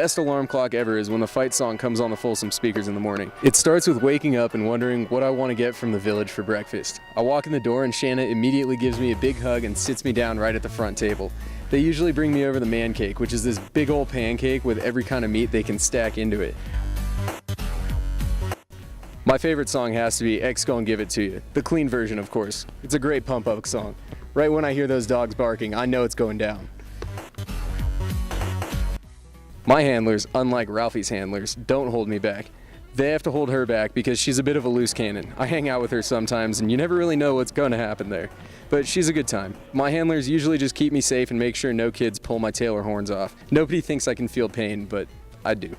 best alarm clock ever is when the fight song comes on the Folsom speakers in the morning. It starts with waking up and wondering what I want to get from the village for breakfast. I walk in the door and Shanna immediately gives me a big hug and sits me down right at the front table. They usually bring me over the man cake, which is this big old pancake with every kind of meat they can stack into it. My favorite song has to be X Gon' Give It To You, the clean version of course. It's a great pump-up song. Right when I hear those dogs barking, I know it's going down. My handlers, unlike Ralphie's handlers, don't hold me back. They have to hold her back because she's a bit of a loose cannon. I hang out with her sometimes and you never really know what's going to happen there. But she's a good time. My handlers usually just keep me safe and make sure no kids pull my tail or horns off. Nobody thinks I can feel pain, but I do.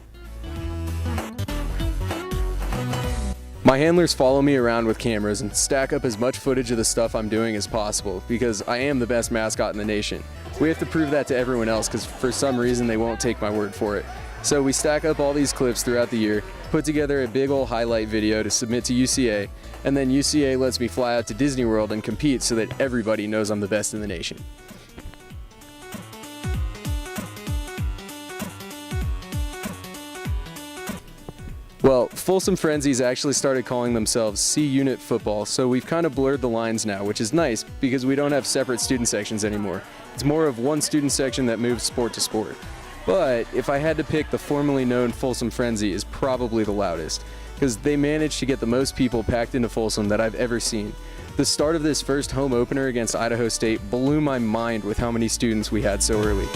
My handlers follow me around with cameras and stack up as much footage of the stuff I'm doing as possible because I am the best mascot in the nation. We have to prove that to everyone else because for some reason they won't take my word for it. So we stack up all these clips throughout the year, put together a big old highlight video to submit to UCA, and then UCA lets me fly out to Disney World and compete so that everybody knows I'm the best in the nation. Well, Folsom Frenzies actually started calling themselves C-Unit Football, so we've kind of blurred the lines now, which is nice because we don't have separate student sections anymore. It's more of one student section that moves sport to sport. But if I had to pick, the formerly known Folsom Frenzy is probably the loudest, because they managed to get the most people packed into Folsom that I've ever seen. The start of this first home opener against Idaho State blew my mind with how many students we had so early.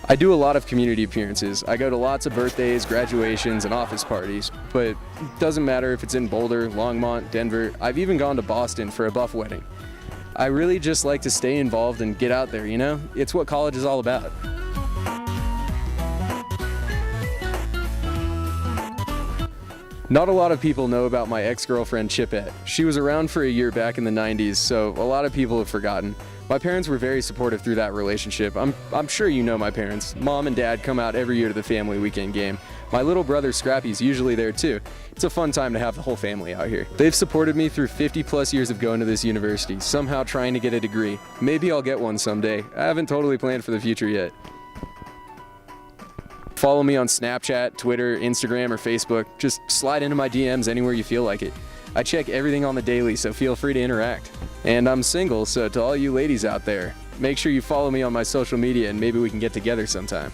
I do a lot of community appearances. I go to lots of birthdays, graduations, and office parties, but it doesn't matter if it's in Boulder, Longmont, Denver. I've even gone to Boston for a buff wedding. I really just like to stay involved and get out there, you know? It's what college is all about. Not a lot of people know about my ex-girlfriend Chipette. She was around for a year back in the 90s, so a lot of people have forgotten. My parents were very supportive through that relationship. I'm sure you know my parents. Mom and Dad come out every year to the family weekend game. My little brother Scrappy's usually there too. It's a fun time to have the whole family out here. They've supported me through 50+ years of going to this university, somehow trying to get a degree. Maybe I'll get one someday. I haven't totally planned for the future yet. Follow me on Snapchat, Twitter, Instagram, or Facebook. Just slide into my DMs anywhere you feel like it. I check everything on the daily, so feel free to interact. And I'm single, so to all you ladies out there, make sure you follow me on my social media and maybe we can get together sometime.